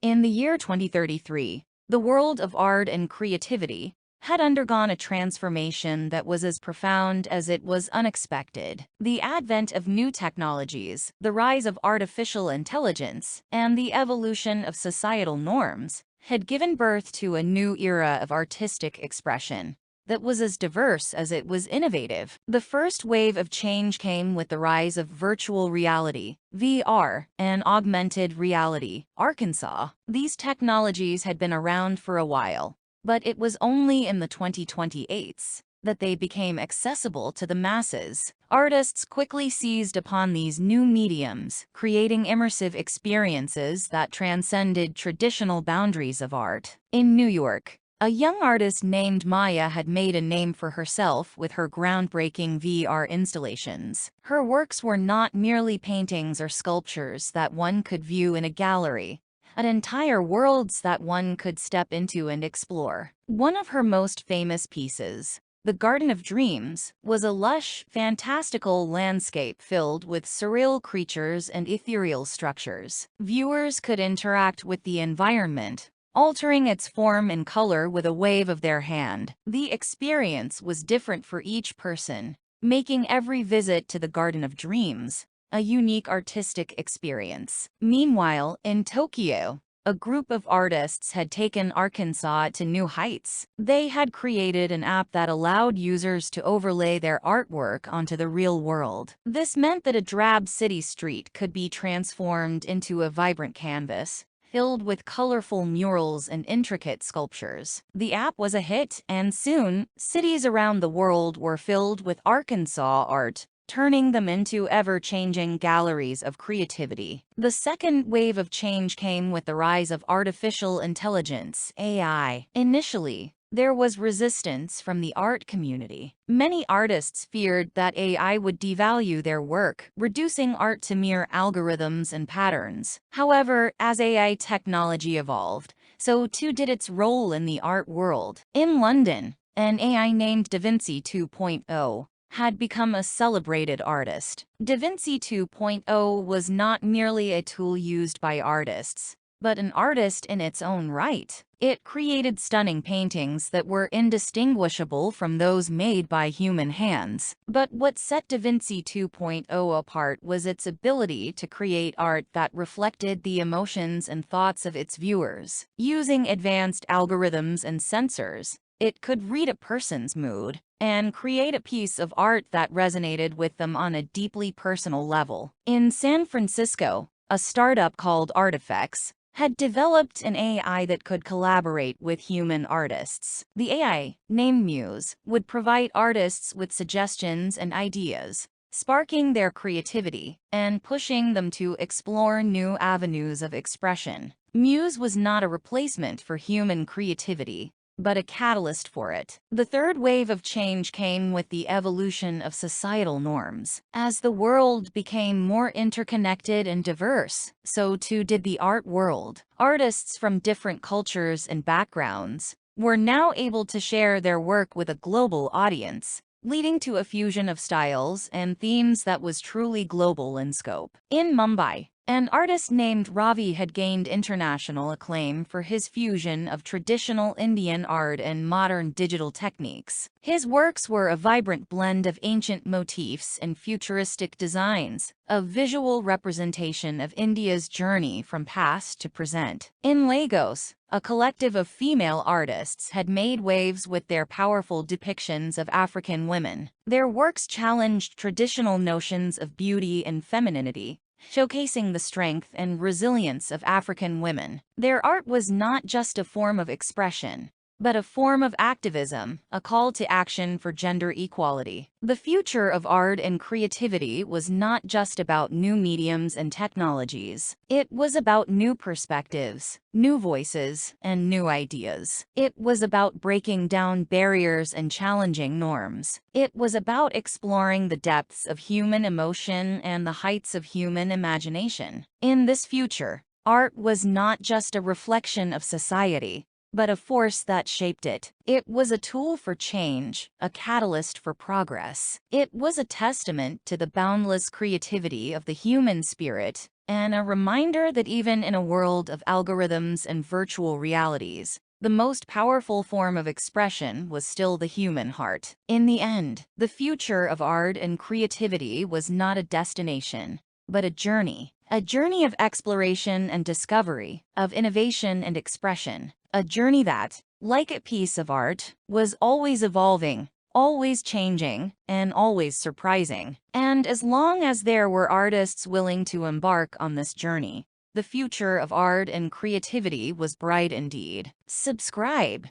In the year 2033, the world of art and creativity had undergone a transformation that was as profound as it was unexpected. The advent of new technologies, the rise of artificial intelligence, and the evolution of societal norms had given birth to a new era of artistic expression that was as diverse as it was innovative. The first wave of change came with the rise of virtual reality, VR, and augmented reality, Arkansas. These technologies had been around for a while, but it was only in the 2028s that they became accessible to the masses. Artists quickly seized upon these new mediums, creating immersive experiences that transcended traditional boundaries of art. In New York, a young artist named Maya had made a name for herself with her groundbreaking VR installations. Her works were not merely paintings or sculptures that one could view in a gallery, but entire worlds that one could step into and explore. One of her most famous pieces, The Garden of Dreams, was a lush, fantastical landscape filled with surreal creatures and ethereal structures. Viewers could interact with the environment, altering its form and color with a wave of their hand. The experience was different for each person, making every visit to the Garden of Dreams a unique artistic experience. Meanwhile, in Tokyo, a group of artists had taken Arkansas to new heights. They had created an app that allowed users to overlay their artwork onto the real world. This meant that a drab city street could be transformed into a vibrant canvas, filled with colorful murals and intricate sculptures. The app was a hit, and soon, cities around the world were filled with Arkansas art, turning them into ever-changing galleries of creativity. The second wave of change came with the rise of artificial intelligence, AI. Initially, there was resistance from the art community. Many artists feared that AI would devalue their work, reducing art to mere algorithms and patterns. However, as AI technology evolved, so too did its role in the art world. In London, an AI named Da Vinci 2.0 had become a celebrated artist. Da Vinci 2.0 was not merely a tool used by artists, but an artist in its own right. It created stunning paintings that were indistinguishable from those made by human hands. But what set Da Vinci 2.0 apart was its ability to create art that reflected the emotions and thoughts of its viewers. Using advanced algorithms and sensors, it could read a person's mood and create a piece of art that resonated with them on a deeply personal level. In San Francisco, a startup called Artifacts had developed an AI that could collaborate with human artists. The AI, named Muse, would provide artists with suggestions and ideas, sparking their creativity and pushing them to explore new avenues of expression. Muse was not a replacement for human creativity, but a catalyst for it. The third wave of change came with the evolution of societal norms. As the world became more interconnected and diverse, so too did the art world. Artists from different cultures and backgrounds were now able to share their work with a global audience, leading to a fusion of styles and themes that was truly global in scope. In Mumbai, an artist named Ravi had gained international acclaim for his fusion of traditional Indian art and modern digital techniques. His works were a vibrant blend of ancient motifs and futuristic designs, a visual representation of India's journey from past to present. In Lagos, a collective of female artists had made waves with their powerful depictions of African women. Their works challenged traditional notions of beauty and femininity, showcasing the strength and resilience of African women. Their art was not just a form of expression, but a form of activism, a call to action for gender equality. The future of art and creativity was not just about new mediums and technologies. It was about new perspectives, new voices, and new ideas. It was about breaking down barriers and challenging norms. It was about exploring the depths of human emotion and the heights of human imagination. In this future, art was not just a reflection of society, but a force that shaped it. It was a tool for change, a catalyst for progress. It was a testament to the boundless creativity of the human spirit and a reminder that even in a world of algorithms and virtual realities, the most powerful form of expression was still the human heart. In the end, the future of art and creativity was not a destination, but a journey of exploration and discovery, of innovation and expression, a journey that, like a piece of art, was always evolving, always changing, and always surprising. And as long as there were artists willing to embark on this journey, the future of art and creativity was bright indeed. Subscribe.